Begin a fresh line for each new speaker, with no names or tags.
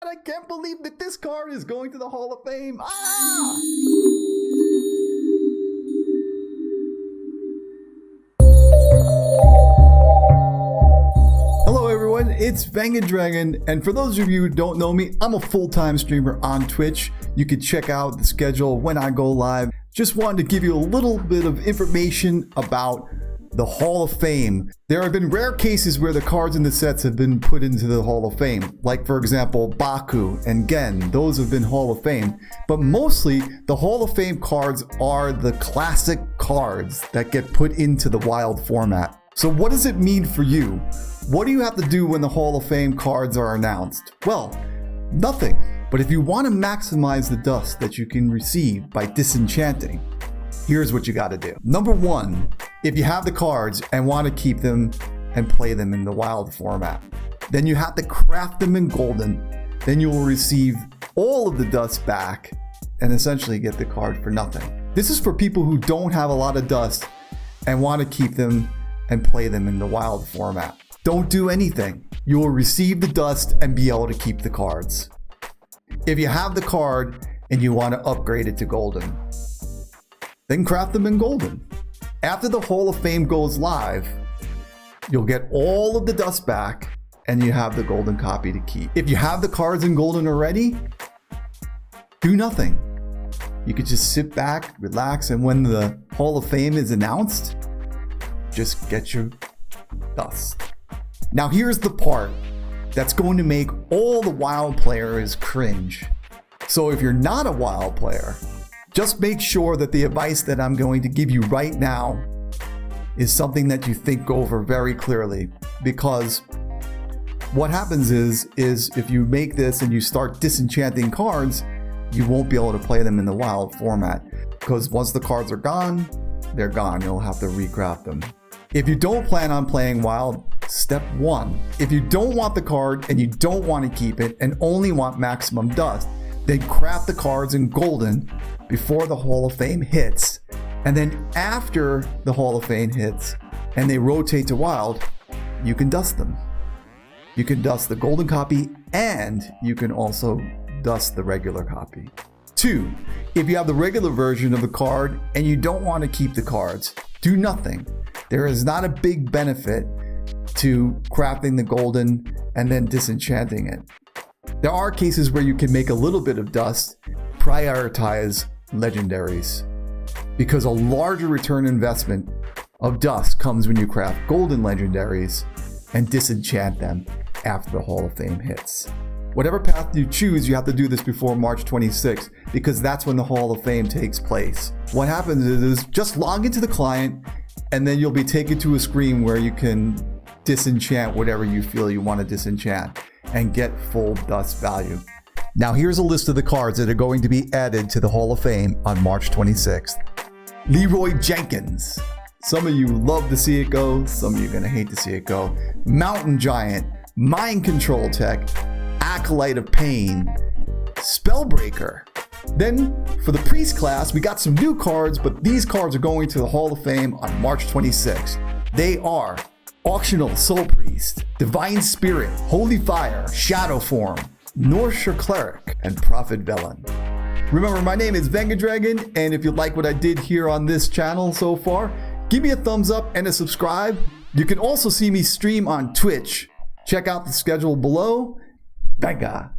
I can't believe that this card is going to the Hall of Fame. Ah! Hello everyone, it's Bangin' Dragon, and for those of you who don't know me, I'm a full-time streamer on Twitch. You can check out the schedule when I go live. Just wanted to give you a little bit of information about the Hall of Fame. There have been rare cases where the cards in the sets have been put into the Hall of Fame, like for example Baku and Gen. Those have been Hall of Fame, but mostly the Hall of Fame cards are the classic cards that get put into the wild format. So what does it mean for you? What do you have to do when the Hall of Fame cards are announced? Well, nothing. But if you want to maximize the dust that you can receive by disenchanting, here's what you got to do. Number one, if you have the cards and want to keep them and play them in the wild format, then you have to craft them in golden. Then you will receive all of the dust back and essentially get the card for nothing. This is for people who don't have a lot of dust and want to keep them and play them in the wild format. Don't do anything. You will receive the dust and be able to keep the cards. If you have the card and you want to upgrade it to golden, then craft them in golden. After the Hall of Fame goes live, you'll get all of the dust back and you have the golden copy to keep. If you have the cards in golden already, do nothing. You could just sit back, relax, and when the Hall of Fame is announced, just get your dust. Now here's the part that's going to make all the wild players cringe. So if you're not a wild player, just make sure that the advice that I'm going to give you right now is something that you think over very clearly, because what happens is if you make this and you start disenchanting cards, you won't be able to play them in the wild format, because once the cards are gone, they're gone. You'll have to recraft them. If you don't plan on playing wild, step one, if you don't want the card and you don't want to keep it and only want maximum dust, then craft the cards in golden before the Hall of Fame hits. And then after the Hall of Fame hits and they rotate to wild, you can dust them. You can dust the golden copy and you can also dust the regular copy. Two, if you have the regular version of the card and you don't want to keep the cards, do nothing. There is not a big benefit to crafting the golden and then disenchanting it. There are cases where you can make a little bit of dust. Prioritize legendaries, because a larger return investment of dust comes when you craft golden legendaries and disenchant them after the Hall of Fame hits. Whatever path you choose, you have to do this before March 26th, because that's when the Hall of Fame takes place. What happens is just log into the client and then you'll be taken to a screen where you can disenchant whatever you feel you want to disenchant and get full dust value. Now here's a list of the cards that are going to be added to the Hall of Fame on March 26th. Leroy Jenkins. Some of you love to see it go, some of you are going to hate to see it go. Mountain Giant, Mind Control Tech, Acolyte of Pain, Spellbreaker. Then for the Priest class, we got some new cards, but these cards are going to the Hall of Fame on March 26th. They are Auctional Soul Priest, Divine Spirit, Holy Fire, Shadow Form, Northshire Cleric, and Prophet Velen. Remember, my name is Bangin' Dragon, and if you like what I did here on this channel so far, give me a thumbs up and a subscribe. You can also see me stream on Twitch. Check out the schedule below. Banga!